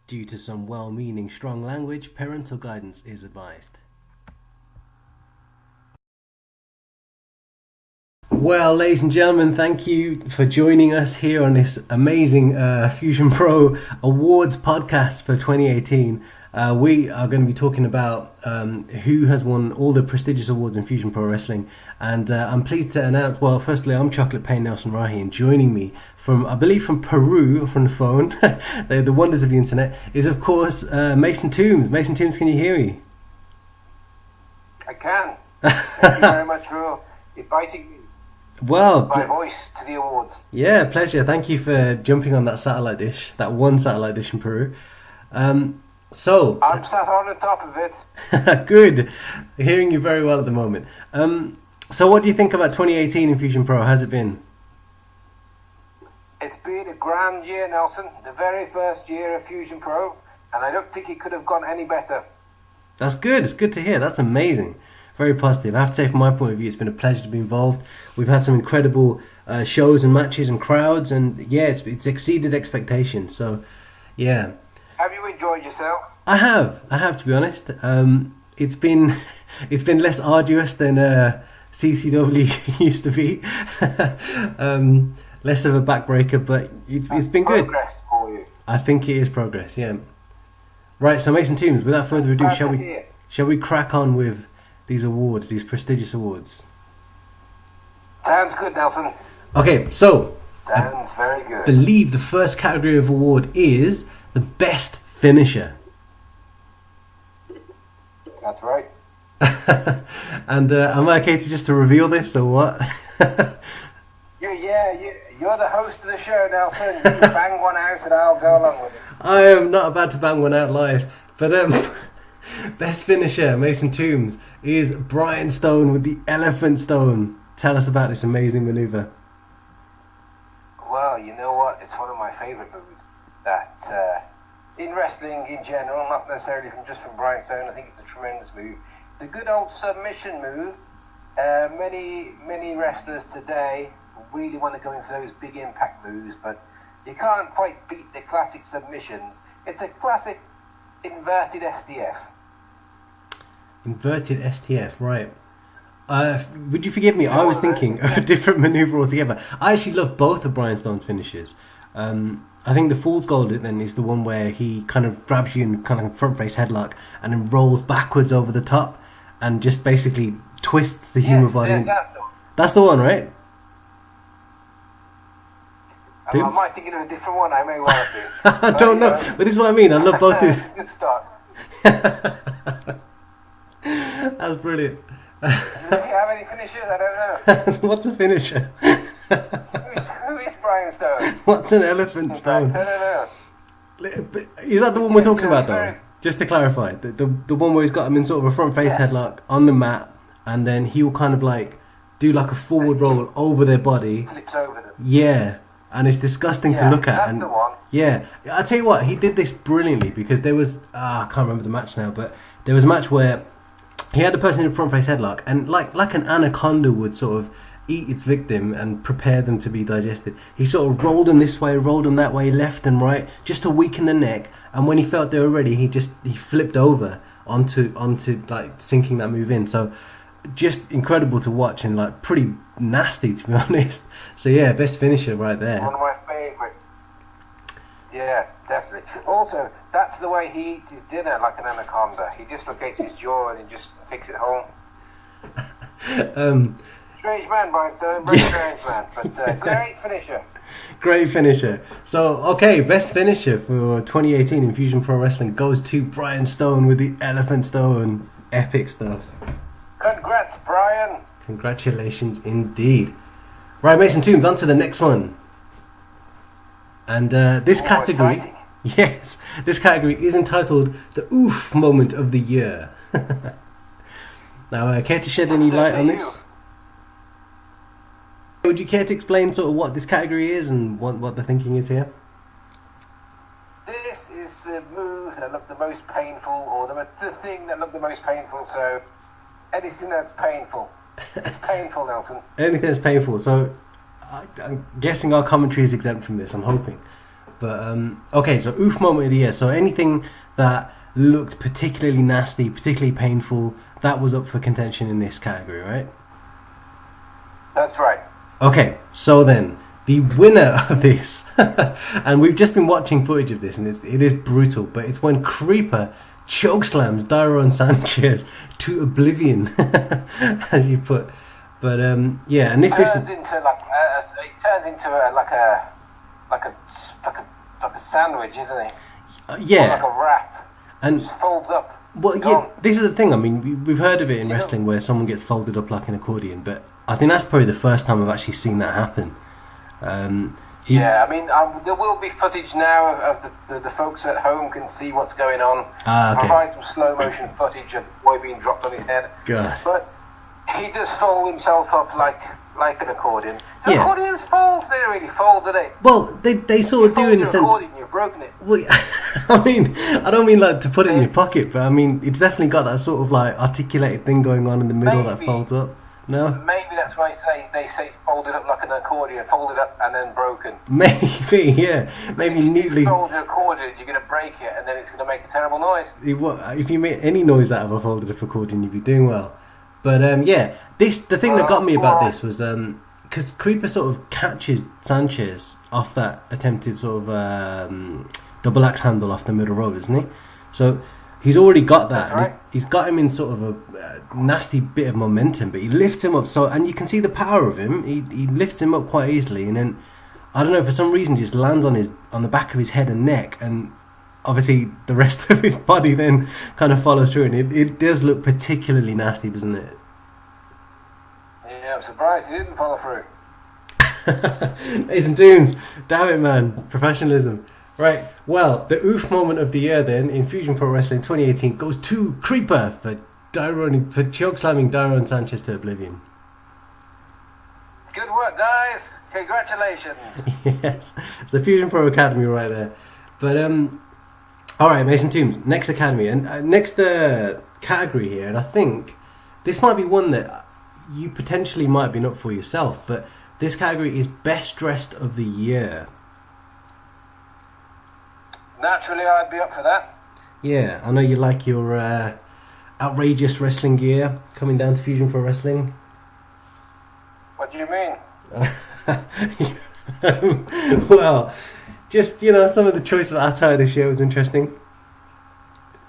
Due to some well-meaning strong language, parental guidance is advised. Well, ladies and gentlemen, thank you for joining us here on this amazing Fusion Pro Awards podcast for 2018. We are going to be talking about who has won all the prestigious awards in Fusion Pro Wrestling. And I'm pleased to announce, well, firstly, I'm Parental Nelson Rahi, and joining me from, I believe from Peru, from the phone, the wonders of the internet, is of course Mason Tombs. Mason Tombs, can you hear me? I can. Thank you very much for inviting me. Well, my voice to the awards. Yeah, pleasure. Thank you for jumping on that satellite dish, that one satellite dish in Peru. So I'm sat on the top of it. Good. Hearing you very well at the moment. So what do you think about 2018 in Fusion Pro? How's it been? It's been a grand year, Nelson. The very first year of Fusion Pro, and I don't think it could have gone any better. That's good. It's good to hear. That's amazing. Very positive. I have to say, from my point of view, it's been a pleasure to be involved. We've had some incredible shows and matches and crowds, and yeah, it's exceeded expectations. So, yeah. Have you enjoyed yourself? I have to be honest. It's been less arduous than CCW used to be. Less of a backbreaker, but it's been good. Progress for you. I think it is progress. Yeah. Right. So Mason Tombs, without further ado, shall we crack on with these awards, these prestigious awards? Sounds good, Nelson. Okay, so sounds very good. I believe the first category of award is the best finisher. That's right. And am I okay to reveal this or what? You're the host of the show, Nelson. You bang one out and I'll go along with it. I am not about to bang one out live, but best finisher, Mason Tombs, is Brian Stone with the Elephant Stone. Tell us about this amazing maneuver. Well, you know what? It's one of my favourite moves. That in wrestling in general, not necessarily just from Brian Stone. I think it's a tremendous move. It's a good old submission move. Many wrestlers today really want to go in for those big impact moves, but you can't quite beat the classic submissions. It's a classic inverted STF. Inverted STF, right. Would you forgive me? I was thinking of a different maneuver altogether. I actually love both of Brian Stone's finishes. I think the Fool's Gold then is the one where he kind of grabs you in kind of front face headlock and then rolls backwards over the top and just basically twists the human body. Yes, that's the one, right? Am I thinking of a different one? I may well have been. I don't know, but this is what I mean. I love both of Good start. That's brilliant. Does he have any finishers? I don't know. What's a finisher? Who is Brian Stone? What's an elephant stone? I don't know. Is that the one we're talking about, though? Just to clarify, the one where he's got him in sort of a front face headlock on the mat, and then he'll kind of like do like a forward roll over their body. Flips over them. Yeah, and it's disgusting to look at. That's the one. Yeah, I'll tell you what, he did this brilliantly because there was I can't remember the match now, but there was a match where he had a person in a front face headlock, and like an anaconda would sort of eat its victim and prepare them to be digested, he sort of rolled them this way, rolled them that way, left and right, just to weaken the neck. And when he felt they were ready, he flipped over onto like sinking that move in. So just incredible to watch and like pretty nasty, to be honest. So yeah, best finisher right there. It's one of my favourites. Yeah, definitely. Also, that's the way he eats his dinner, like an anaconda. He dislocates his jaw and he just takes it home. Strange man, Brian Stone. Very strange man, but great finisher. Great finisher. So, okay, best finisher for 2018 in Fusion Pro Wrestling goes to Brian Stone with the Elephant Stone. Epic stuff. Congrats, Brian. Congratulations indeed. Right, Mason Tombs, on to the next one. And this category... Exciting. Yes, this category is entitled the Oof Moment of the Year. Now, care to shed any light on this? Would you care to explain sort of what this category is and what the thinking is here? This is the move that looked the most painful, or the thing that looked the most painful. So anything that's painful, it's painful, Nelson. Anything that's painful. So I'm guessing our commentary is exempt from this. I'm hoping. But okay, so oof moment of the year. So anything that looked particularly nasty, particularly painful, that was up for contention in this category, right? That's right. Okay, so then the winner of this, and we've just been watching footage of this, and it is brutal, but it's when Creeper chokeslams Daron Sanchez to oblivion, as you put. But yeah, and this turns into like a sandwich, isn't it? Yeah, or like a wrap, and just folds up. well, yeah, this is the thing. I mean, we've heard of it in wrestling where someone gets folded up like an accordion, but I think that's probably the first time I've actually seen that happen. Yeah, I mean, there will be footage now of the folks at home can see what's going on. Okay. Provide some slow motion footage of the boy being dropped on his head. God. But he does fold himself up like an accordion. Do accordions fold? They don't really fold, do they? Well, they sort of do in a sense. Accordion, you've broken it. Well, I mean, I don't mean like to put it in your pocket, but I mean it's definitely got that sort of like articulated thing going on in the middle that folds up. No? Maybe that's why they say fold it up like an accordion, fold it up and then broken. Maybe, yeah. Maybe neatly. If you fold your accordion, you're going to break it and then it's going to make a terrible noise. If you make any noise out of a folded up accordion, you'd be doing well. But yeah, the thing that got me about this was because Creeper sort of catches Sanchez off that attempted sort of double axe handle off the middle rope, isn't he? So he's already got that. Right. He's got him in sort of a nasty bit of momentum, but he lifts him up. So, and you can see the power of him. He lifts him up quite easily, and then I don't know, for some reason, just lands on the back of his head and neck, and obviously the rest of his body then kind of follows through, and it does look particularly nasty, doesn't it? Yeah, I'm surprised he didn't follow through. Mason Tombs, damn it, man, professionalism. Right, well, the oof moment of the year then in Fusion Pro Wrestling 2018 goes to Creeper for chokeslamming Daron Sanchez to oblivion. Good work, guys. Congratulations. Yes, it's the Fusion Pro Academy right there. But all right, Mason Tombs, next academy and next category here, and I think this might be one that you potentially might have been up for yourself, but this category is Best Dressed of the Year. Naturally, I'd be up for that. Yeah, I know you like your outrageous wrestling gear coming down to Fusion Pro Wrestling. What do you mean? Well, just, some of the choice of attire this year was interesting.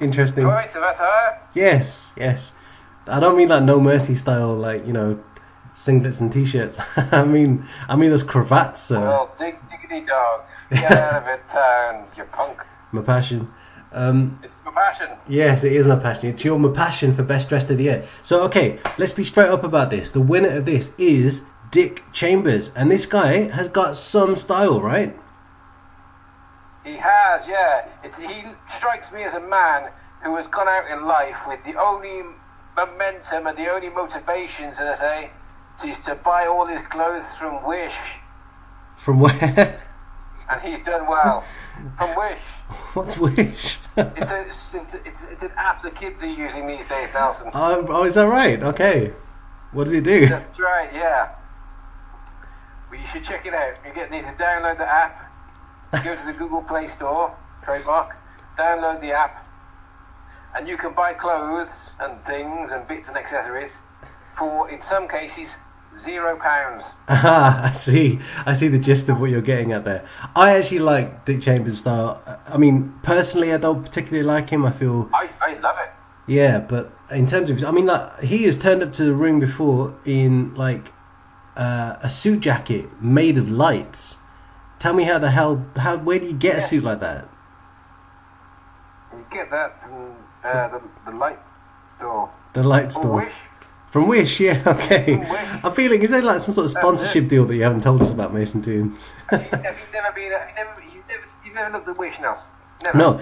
Choice of attire? Yes. I don't mean like No Mercy style, like, singlets and t-shirts. I mean those cravats. Well, diggity dog. Get out of it, town, you punk. My passion. It's my passion. Yes, it is my passion. It's my passion for Best Dressed of the Year. So, okay, let's be straight up about this. The winner of this is Dick Chambers. And this guy has got some style, right? He has, yeah. He strikes me as a man who has gone out in life with the only momentum and the only motivations, as I say, is to buy all his clothes from Wish. From where? And he's done well. From Wish. What's Wish? It's an app the kids are using these days, Nelson. Oh, is that right? Okay. What does it do? That's right, yeah. Well, you should check it out. You need to download the app, go to the Google Play Store, trademark, download the app, and you can buy clothes and things and bits and accessories for, in some cases, £0. Aha, I see the gist of what you're getting at there. I actually like Dick Chambers' style. I mean, personally, I don't particularly like him. I feel... I love it. Yeah, but in terms of... I mean, like, he has turned up to the ring before in, like, a suit jacket made of lights. Tell me where do you get a suit like that? You get that from the light store. The light store. Wish. From Wish, yeah, okay. Wish. I'm feeling, is there like some sort of sponsorship deal that you haven't told us about, Mason Tombs? Have you never looked at Wish, Nelson? Never. No.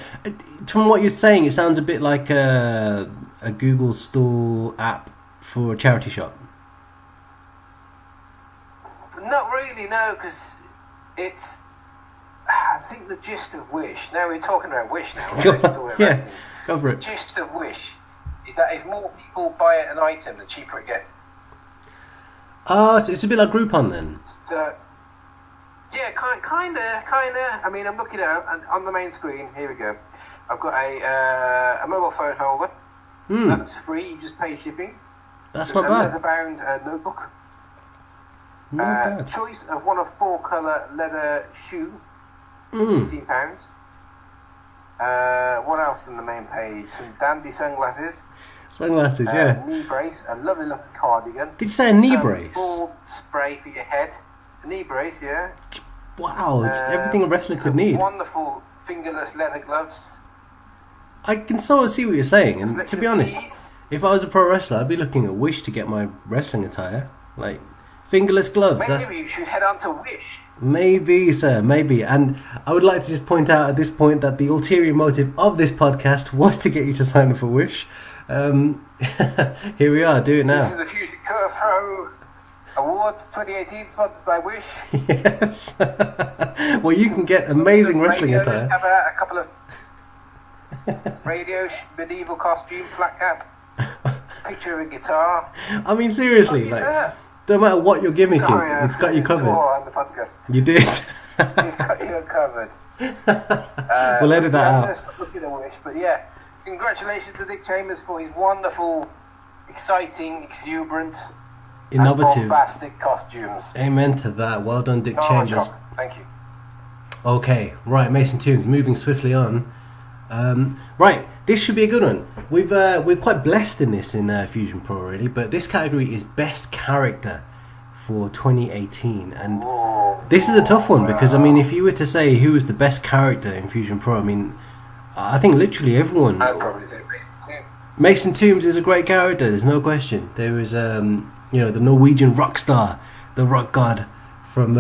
From what you're saying, it sounds a bit like a Google Store app for a charity shop. Not really, no, because it's... I think the gist of Wish... Now we're talking about Wish now. Yeah, go for it. The gist of Wish is that if more people buy an item, the cheaper it gets. So it's a bit like Groupon then? So, Yeah, kind of. I mean, I'm looking at it on the main screen. Here we go. I've got a mobile phone holder. That's free. You just pay shipping. That's There's not bad. A leather-bound notebook. Not bad. Choice of one of 4 colour leather shoe. £15. What else on the main page? Some dandy sunglasses. Sunglasses, yeah. Knee brace. A lovely looking cardigan. Did you say a knee Some brace? bald spray for your head. A knee brace, yeah. Wow, it's everything a wrestler could Some need. wonderful fingerless leather gloves. I can sort of see what you're saying, and Slip to be of honest, keys. if I was a pro wrestler, I'd be looking at Wish to get my wrestling attire. Like, fingerless gloves, that's... Maybe you should head on to Wish. Maybe, sir, maybe. And I would like to just point out at this point that the ulterior motive of this podcast was to get you to sign up for Wish. Here we are, do it now. This is the Fusion Pro Awards 2018, sponsored by Wish. Yes. Well, you can get amazing wrestling Radios, attire. have a couple of radio, medieval costume, flat cap, picture of a guitar. I mean, seriously, like, no matter what your gimmick is, it's got you covered. On the podcast. You did. You've got you covered. We'll edit that I'm out. going to stop looking at Wish, but yeah, congratulations to Dick Chambers for his wonderful, exciting, exuberant, Innovative. and bombastic costumes. Amen to that. Well done, Dick No Chambers. job. Thank you. Okay, right, Mason Tombs, moving swiftly on. Right, this should be a good one. We're quite blessed in this in Fusion Pro really, but this category is Best Character for 2018, and this is a tough one because I mean, if you were to say who was the best character in Fusion Pro, I mean, I think literally everyone. I'd probably say Mason Tombs. Mason Tombs is a great character. There's no question. There is, the Norwegian rock star, the rock god from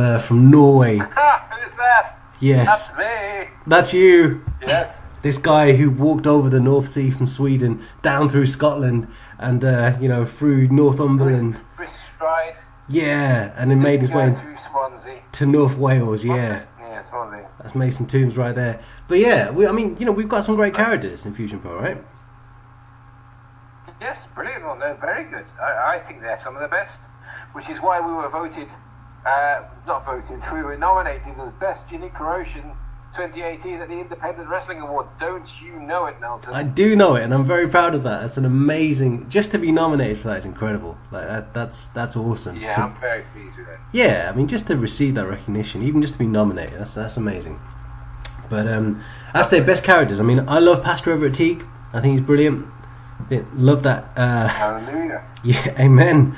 Norway. Ha! Who's that? Yes, That's me. that's you. Yes. This guy who walked over the North Sea from Sweden, down through Scotland, and through Northumberland. British Stride. Yeah, and then made his way through Swansea. to North Wales. Yeah, Yeah, Swansea. that's Mason Tombs right there. But yeah, we've got some great characters in Fusion Pro, right? Yes, brilliant. Well, no, very good. I think they're some of the best, which is why we were we were nominated as Best Unique Promotion 2018 at the Independent Wrestling Award. Don't you know it, Nelson? I do know it, and I'm very proud of that. That's an amazing. Just to be nominated for that is incredible. Like that's awesome. Yeah, I'm very pleased with it. Yeah, I mean, just to receive that recognition, even just to be nominated, that's amazing. But I have to say, best characters. I mean, I love Pastor Everett Teague. I think he's brilliant. Love that. Hallelujah. Yeah, amen.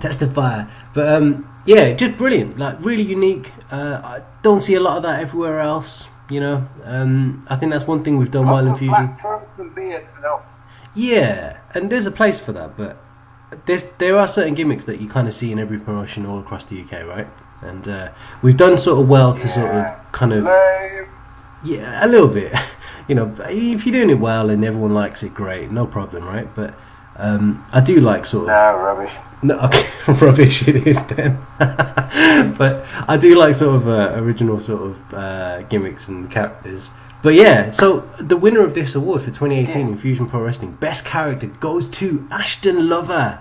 Testify. But yeah, just brilliant. Like really unique. I don't see a lot of that everywhere else. I think that's one thing we've done well in Lots of Fusion. black trunks and beards, Nelson. Yeah, and there's a place for that, but there are certain gimmicks that you kind of see in every promotion all across the UK, right? And we've done sort of well to sort of kind of Lame. yeah, a little bit. If you're doing it well and everyone likes it, great, no problem, right? But I do like sort of No, rubbish. no, okay, rubbish it is then. But I do like sort of original sort of gimmicks and characters. But yeah, so the winner of this award for 2018 in Fusion Pro Wrestling, Best Character, goes to Ashton Lover,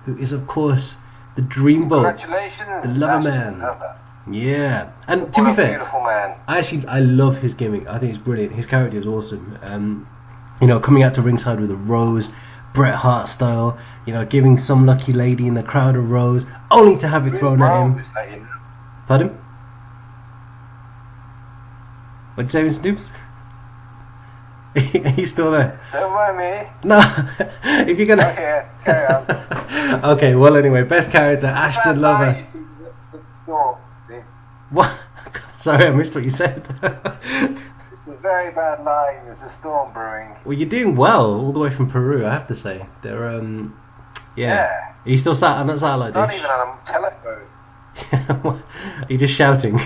who is of course the Dreamboat, Congratulations, the Lover Ashton Man. Lover. Yeah, and to What be a fair, beautiful man. I love his gimmick. I think it's brilliant. His character is awesome. Coming out to ringside with a rose, Bret Hart style. Giving some lucky lady in the crowd a rose, only to have it thrown at him. Rose, that you know. Pardon? What'd you say, Mr. Dupes? Are you still there? Don't mind me. No. If you're gonna. Okay, carry on. Okay. Well, anyway, best character Ashton Bad Lover. lie, you see, to the store, see? What? Sorry, I missed what you said. It's a very bad lie. There's a storm brewing. Well, you're doing well all the way from Peru, I have to say. They're yeah. Are you still sat on that satellite Not dish? even on a telephone. Are you just shouting?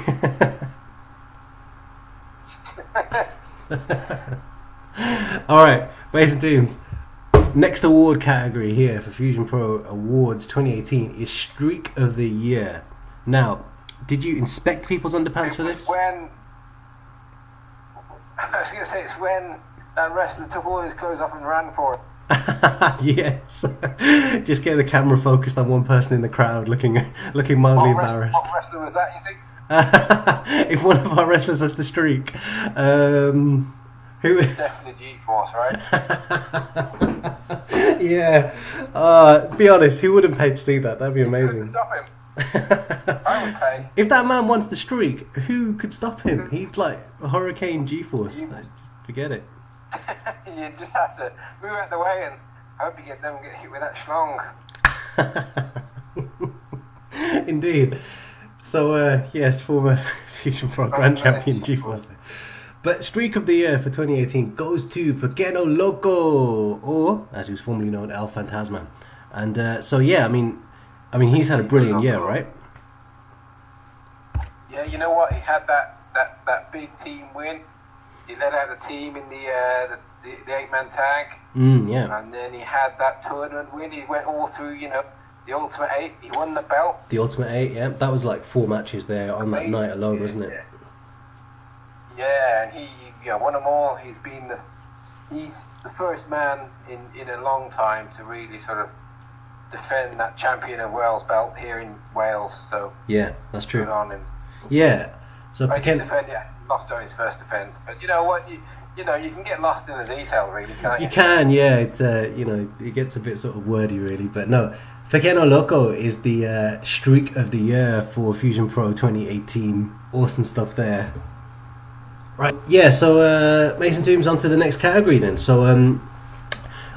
Alright, Mason Tombs. Next award category here for Fusion Pro Awards 2018 is Streak of the Year. Now, did you inspect people's underpants for this? When I was going to say it's when that wrestler took all his clothes off and ran for it. Yes. Just get the camera focused on one person in the crowd looking mildly embarrassed. What wrestler was that, you think? If one of our wrestlers was to streak, who? Definitely G-Force, right? Yeah. Be honest, who wouldn't pay to see that? That'd be Couldn't amazing. stop him. I would pay. If that man wants to streak, who could stop him? He's like a Hurricane G-Force. Like, just forget it. You just have to move out the way and hope you don't get hit with that schlong. Indeed. So, yes, former Fusion Pro Grand Champion G-Force. But Streak of the Year for 2018 goes to Pequeno Loco, or as he was formerly known, El Fantasma. And so, yeah, I mean, he's had a brilliant year, right? Yeah, you know what? He had that big team win. He led out the team in the 8-man tag. Yeah. And then he had that tournament win. He went all through, the Ultimate 8. He won the belt. The Ultimate 8, yeah. That was like 4 matches there on that night alone, wasn't it? Yeah, and he won them all. He's the first man in a long time to really sort of defend that Champion of Wales belt here in Wales. So yeah, that's true. Good on him. Yeah. So he defend, lost on his first defense, but you know what? You can get lost in the detail, really, can't you? You can, yeah. It it gets a bit sort of wordy, really, but no. Pequeno Loco is the Streak of the Year for Fusion Pro 2018. Awesome stuff there. Right, yeah, so Mason Tombs on to the next category then. So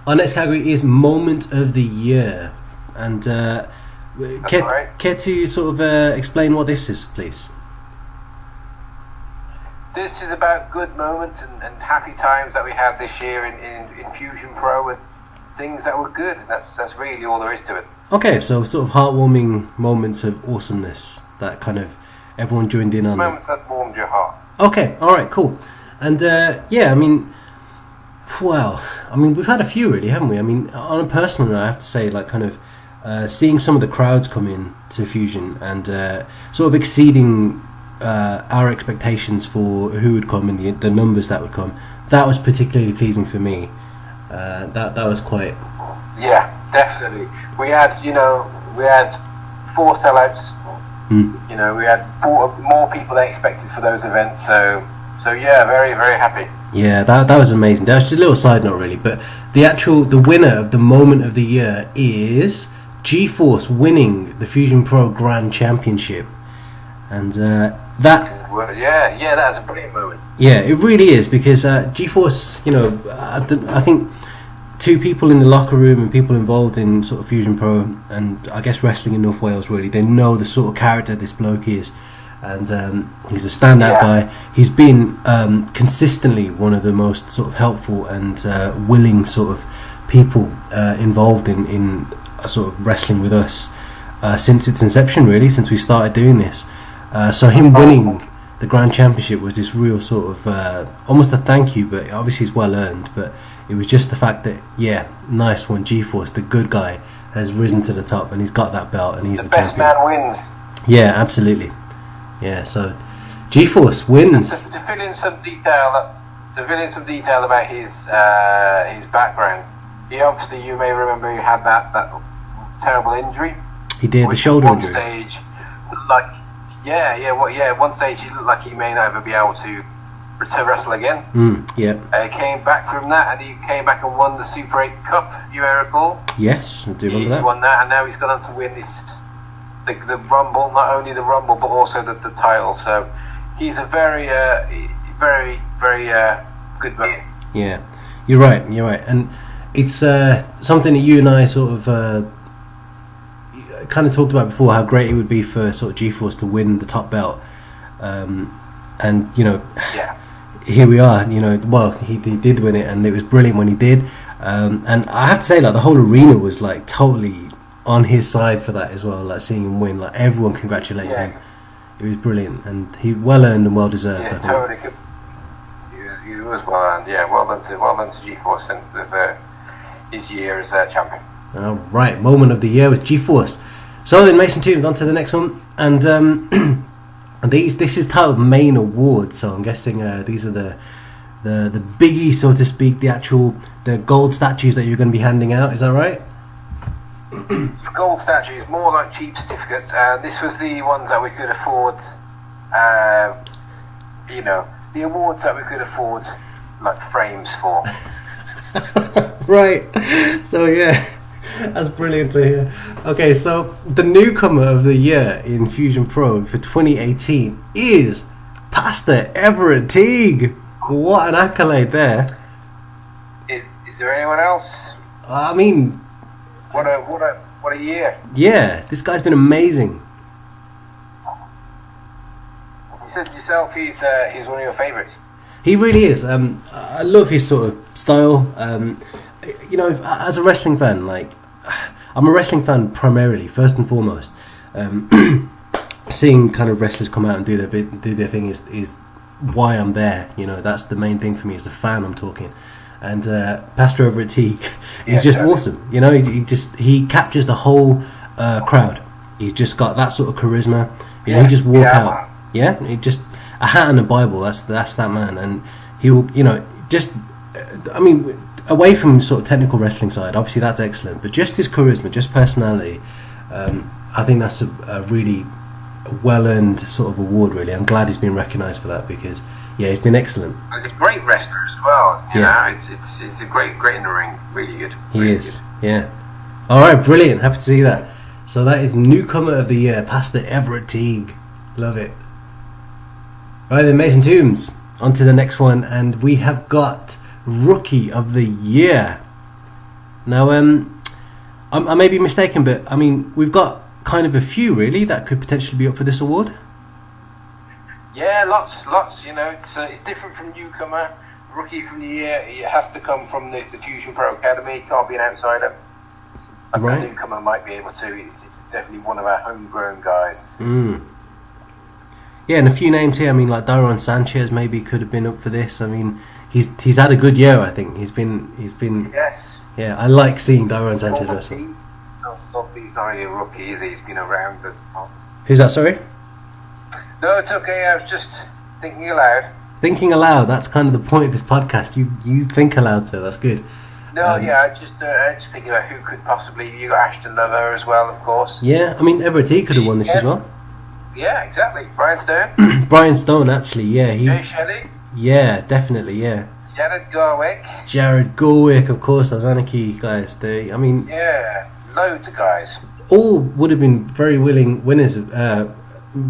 our next category is Moment of the Year. And care to sort of explain what this is, please? This is about good moments and happy times that we had this year in Fusion Pro and things that were good. That's really all there is to it. Okay, so sort of heartwarming moments of awesomeness that kind of everyone joined in on. Moments that warmed your heart. Okay, alright, cool. And yeah, we've had a few really, haven't we? I mean, on a personal note, I have to say, like, kind of seeing some of the crowds come in to Fusion and sort of exceeding our expectations for who would come and the numbers that would come, that was particularly pleasing for me. That was quite... Yeah, definitely. We had 4 sellouts. We had 4 more people than expected for those events. So yeah, very, very happy. Yeah, that was amazing. That was just a little side note, really. But the winner of the Moment of the Year is G-Force winning the Fusion Pro Grand Championship, and that was a brilliant moment. Yeah, it really is, because G-Force, I think 2 people in the locker room and people involved in sort of Fusion Pro and I guess wrestling in North Wales, really, they know the sort of character this bloke is, and he's a standout guy. He's been consistently one of the most sort of helpful and willing sort of people involved in sort of wrestling with us since its inception, really, since we started doing this. So him winning the Grand Championship was this real sort of almost a thank you, but obviously it's well earned, but it was just the fact that, yeah, nice one, G-Force, the good guy, has risen to the top and he's got that belt and he's the best champion. Man wins. Yeah, absolutely. Yeah, so G-Force wins. To fill in some detail about his background, he obviously, you may remember, he had that terrible injury. He did, the shoulder injury. Stage, one stage he looked like he may never be able to wrestle again. He came back from that, and he came back and won the Super 8 Cup, you may recall. Yes, I do remember that. He won that, and now he's gone on to win the Rumble, not only the Rumble, but also the title. So he's a very, very, very good man. Yeah, you're right, and it's something that you and I sort of kind of talked about before, how great it would be for sort of G-Force to win the top belt, and here we are. Well, he did win it, and it was brilliant when he did, and I have to say, like, the whole arena was like totally on his side for that as well, like seeing him win, like everyone congratulated him. It was brilliant, and he well earned and well deserved. Yeah, I think. totally good. He was well earned. Yeah, well done to G-Force and his year as champion. All right, Moment of the Year with G-Force. So then, Mason Tombs, on to the next one, and this is titled Main Awards. So I'm guessing these are the biggie, so to speak, the gold statues that you're going to be handing out. Is that right? Gold statues, more like cheap certificates. This was the ones that we could afford You know, the awards that we could afford, like frames for. Right. So yeah, that's brilliant to hear. Okay, so the newcomer of the year in Fusion Pro for 2018 is Pastor Everett Teague. What an accolade there. Is there anyone else? I mean, What a year. yeah, this guy's been amazing. You said yourself he's one of your favourites. He really is. I love his sort of style. You know, as a wrestling fan, like I'm a wrestling fan primarily, first and foremost. Seeing kind of wrestlers come out and do their thing is why I'm there. You know, that's the main thing for me as a fan. I'm talking, and Pastor Everett Teague is just awesome. You know, he captures the whole crowd. He's just got that sort of charisma. You know, he just walk out. Yeah, he just a hat and a Bible. That's that man, and he'll, you know, just. I mean, away from sort of technical wrestling side, obviously that's excellent, but just his charisma, just personality, I think that's a really well-earned sort of award. Really, I'm glad he's been recognised for that because, yeah, he's been excellent. He's a great wrestler as well. You know, it's a great in the ring. Really good. He is. Good. Yeah. All right, brilliant. Happy to see that. So that is newcomer of the year, Pastor Everett Teague. Love it. Right then, Mason Tombs. On to the next one, and we have got Rookie of the Year. Now, I may be mistaken, but I mean, we've got kind of a few really that could potentially be up for this award. Yeah, lots. You know, it's different from newcomer, Rookie from the Year. It has to come from the Fusion Pro Academy. It can't be an outsider. A newcomer might be able to. It's definitely one of our homegrown guys. Yeah, and a few names here. I mean, like Daron Sanchez maybe could have been up for this. I mean, he's had a good year. I think he's been. Yes. Yeah, I like seeing Daron Sanchez wrestle. He's not really a rookie, is he? He's been around as well. Who's that? Sorry. No, it's okay. I was just thinking aloud. Thinking aloud. That's kind of the point of this podcast. You think aloud, so that's good. No, yeah. I just thinking about who could possibly. You got Ashton Lover as well, of course. Yeah, I mean Everett Teague could have won this as well. Yeah, exactly. Brian Stone. Brian Stone, actually, yeah. Jay Shelley. Yeah, definitely, yeah. Jared Garwick. Jared Garwick, of course, those Anarchy guys. Yeah, loads of guys. All would have been very willing winners of,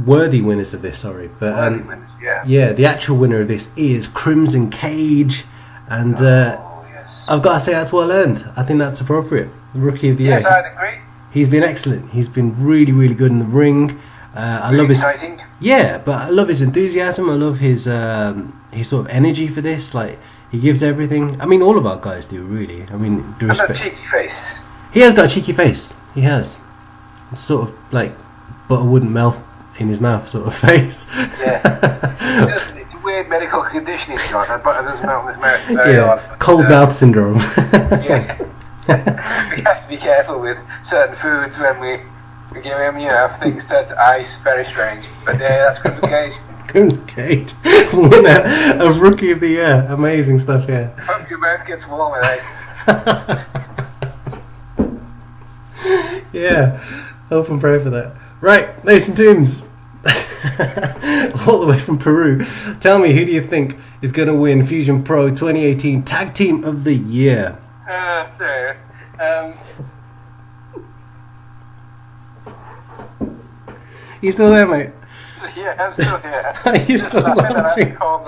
worthy winners of this. Sorry, but worthy winners, yeah. Yeah, the actual winner of this is Crimson Kage, and yes. I've got to say that's well earned. I think that's appropriate. Rookie of the year. Yes, I'd agree. He's been excellent. He's been really, really good in the ring. I love his exciting. Yeah, but I love his enthusiasm. I love his sort of energy for this. Like he gives everything. I mean, all of our guys do really. I mean, and that cheeky face. He has got a cheeky face. He has. It's sort of like butter wouldn't melt in his mouth sort of face. Yeah. It's a weird medical condition he's got. That butter doesn't melt in his mouth. Cold mouth syndrome. Yeah. We have to be careful with certain foods when we give him, you know, things turn to ice. Very strange. But yeah, that's Crimson Kage. Crimson Kage. Winner of Rookie of the Year. Amazing stuff, yeah. Hope your mouth gets warmer, eh? Yeah. Hope and pray for that. Right, Mason Tombs. All the way from Peru. Tell me, who do you think is going to win Fusion Pro 2018 Tag Team of the Year? You still there, mate? Yeah, I'm still here. Are you still laughing? I'm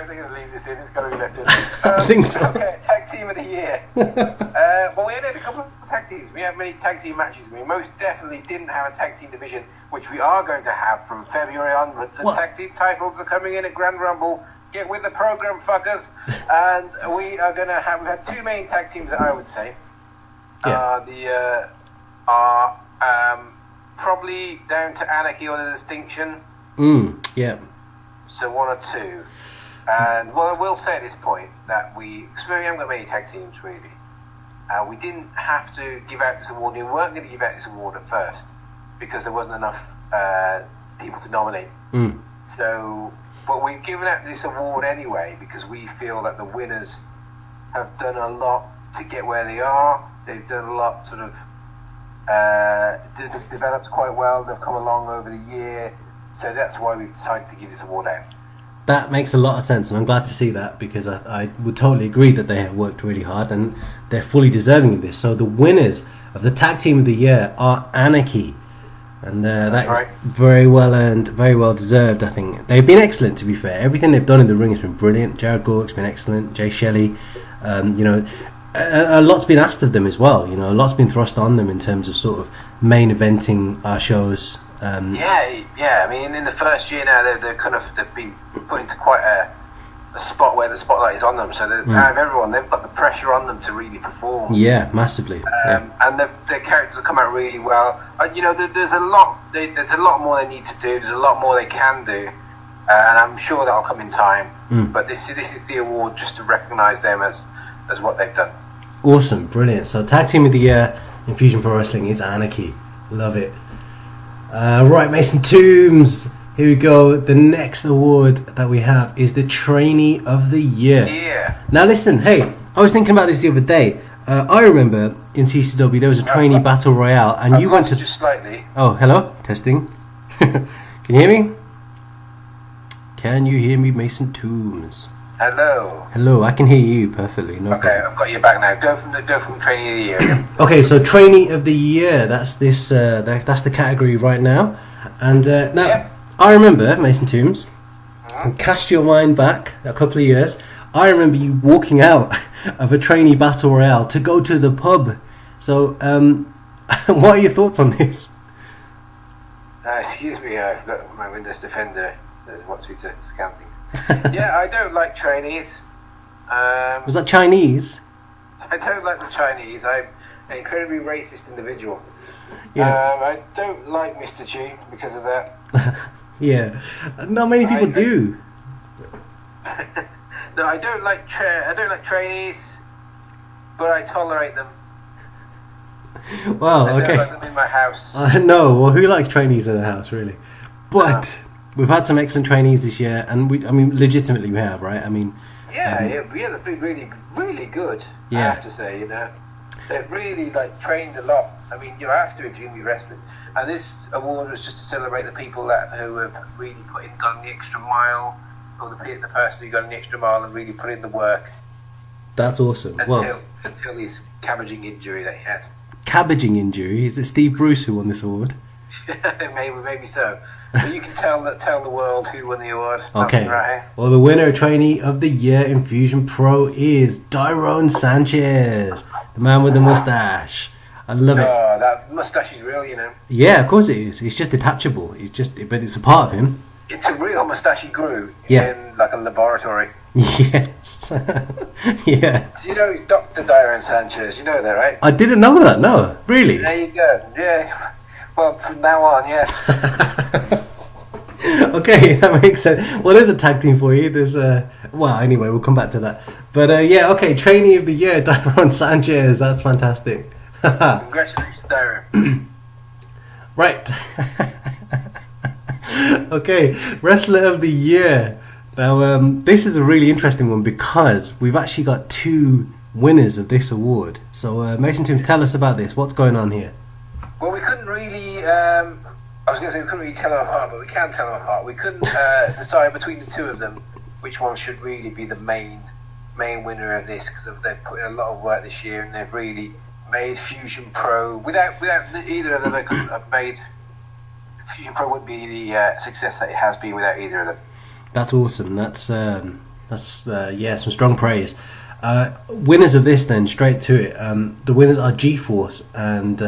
going to leave this in. It's got to be left in. I think so. Okay, Tag Team of the Year. Well, we had a couple of tag teams. We had many tag team matches. We most definitely didn't have a tag team division, which we are going to have from February onwards. The tag team titles are coming in at Grand Rumble. Get with the program, fuckers. And we are going to have. We've had two main tag teams that I would say are probably down to Anarchy or the Distinction. Yeah. So one or two. And well, I will say at this point that because we haven't got many tag teams really. We didn't have to give out this award. We weren't going to give out this award at first because there wasn't enough people to nominate. So, but we've given out this award anyway because we feel that the winners have done a lot to get where they are. They've done a lot sort of developed quite well. They've come along over the year, so that's why we've decided to give this award out. That makes a lot of sense, and I'm glad to see that, because I would totally agree that they have worked really hard and they're fully deserving of this. So the winners of the Tag Team of the Year are Anarchy, and that is very well earned, very well deserved. I think they've been excellent, to be fair. Everything they've done in the ring has been brilliant. Jared Gork's been excellent. Jay Shelley, a lot's been asked of them as well. A lot's been thrust on them in terms of sort of main eventing our shows. Yeah. I mean, in the first year now, they've been put into quite a spot where the spotlight is on them. So out of everyone, they've got the pressure on them to really perform. Yeah, massively. And their characters have come out really well. There's a lot more they need to do. There's a lot more they can do, and I'm sure that'll come in time. But this is the award just to recognise them as what they've done. Awesome, brilliant. So Tag Team of the Year in Fusion Pro Wrestling is Anarchy. Love it. Right, Mason Tombs. Here we go. The next award that we have is the Trainee of the Year. Yeah. Now listen, hey, I was thinking about this the other day. I remember in CCW there was a trainee battle royale, and you went to just slightly. Oh, hello, testing. Can you hear me? Can you hear me, Mason Tombs? Hello. Hello, I can hear you perfectly. No Okay, problem. I've got you back now. Go from Trainee of the Year again. Okay, so Trainee of the Year. That's this. That's the category right now. And now, Yep. I remember, Mason Tombs. Cast your mind back a couple of years. I remember you walking out of a trainee battle royale to go to the pub. So, what are your thoughts on this? Excuse me, I forgot my Windows Defender wants me to scan things. Yeah, I don't like trainees. Was that Chinese? I don't like the Chinese. I'm an incredibly racist individual. Yeah. I don't like Mr. G because of that. Yeah. Not many people do. No, I don't like trainees, but I tolerate them. Wow. I Okay. don't like them in my house. No. Well, who likes trainees in the house, really? But we've had some excellent trainees this year, and legitimately we have, right? I mean, they've been really, really good. Yeah. I have to say, they've really trained a lot. I mean, you have to if you're going to be wrestling. And this award was just to celebrate the people who have really gone the extra mile, or the person who gone the extra mile and really put in the work. That's awesome. Until his cabbaging injury that he had. Cabbaging injury? Is it Steve Bruce who won this award? maybe so. But you can tell the world who won the award. Okay. Right. Well, the winner Trainee of the Year in Fusion Pro is Tyrone Sanchez, the man with the mustache. I love it. Oh, that mustache is real, Yeah, of course it is. It's just detachable. But it's a part of him. It's a real mustache he grew Yeah. in a laboratory. Yes. Yeah. Do you know he's Dr. Tyrone Sanchez? You know that, right? I didn't know that. No, really. There you go. Yeah. Well, from now on, yeah. Okay, that makes sense. Well, there's a tag team for you. There's well, anyway, we'll come back to that. But yeah, okay, Trainee of the Year, Tyrone Sanchez. That's fantastic. Congratulations, Tyrone. Right. Okay, Wrestler of the Year. Now, this is a really interesting one because we've actually got two winners of this award. So, Mason Tombs, tell us about this. What's going on here? Well, we couldn't really. I was going to say we couldn't really tell them apart, but we can tell them apart. We couldn't decide between the two of them which one should really be the main winner of this, because they've put in a lot of work this year and they've really made Fusion Pro. Without either of them, they couldn't have made Fusion Pro. Wouldn't be the success that it has been without either of them. That's awesome. That's yeah, some strong praise. Winners of this, then, straight to it. The winners are G-Force and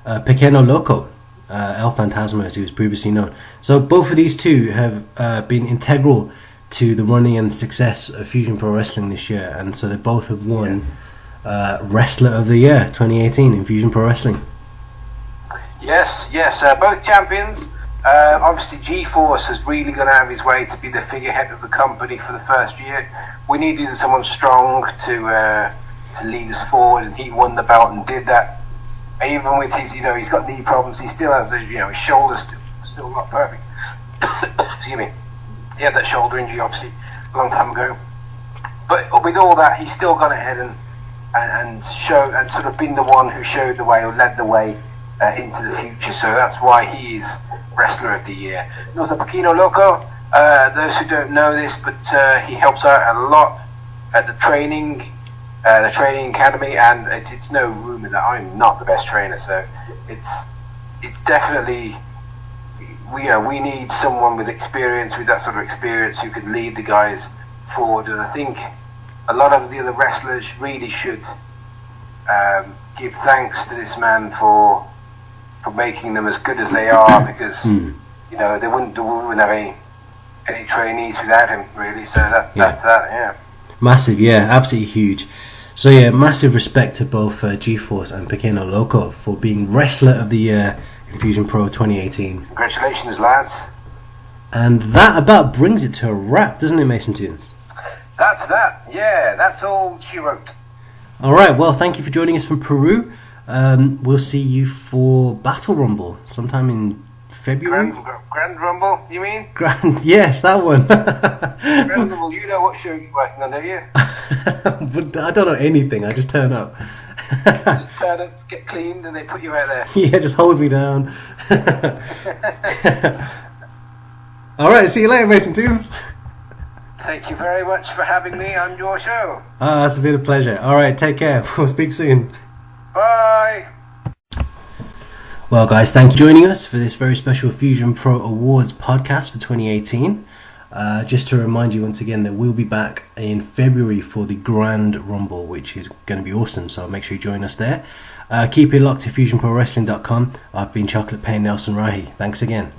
Pequeno Loco, El Fantasma, as he was previously known. So both of these two have been integral to the running and success of Fusion Pro Wrestling this year, and so they both have won Wrestler of the Year 2018 in Fusion Pro Wrestling. Yes, both champions. Obviously, G-Force has really gone out of his way to be the figurehead of the company for the first year. We needed someone strong to lead us forward, and he won the belt and did that. Even with his, he's got knee problems, he still has, his shoulder's still not perfect. Excuse me. He had that shoulder injury, obviously, a long time ago. But with all that, he's still gone ahead and sort of been the one who showed the way or led the way into the future. So that's why he is Wrestler of the Year. And also Paquino Loco, those who don't know this, but he helps out a lot at the training academy, and it's no rumour that I'm not the best trainer. So it's definitely, we need someone with experience, with that sort of experience, who can lead the guys forward. And I think a lot of the other wrestlers really should give thanks to this man for making them as good as they are, because they wouldn't have any trainees without him, really. So that's that. Yeah, massive. Yeah, absolutely huge. So yeah, massive respect to both G-Force and Pequeno Loco for being Wrestler of the Year in Fusion Pro 2018. Congratulations, lads. And that about brings it to a wrap, doesn't it, Mason Tombs? That's that. Yeah, that's all she wrote. All right. Well, thank you for joining us from Peru. We'll see you for Battle Rumble sometime in February. Grand Rumble, you mean? Yes, that one. Grand Rumble, you know what show you're working on, don't you? But I don't know anything. I just turn up. Just turn up, get cleaned, and they put you out there. Yeah, just holds me down. All right, see you later, Mason Tombs. Thank you very much for having me on your show. It's been a pleasure. All right, take care. We'll speak soon. Bye. Well, guys, thank you for joining us for this very special Fusion Pro Awards podcast for 2018. Just to remind you once again that we'll be back in February for the Grand Rumble, which is going to be awesome. So make sure you join us there. Keep it locked to FusionProWrestling.com. I've been Chocolate Pain Nelson Rahi. Thanks again.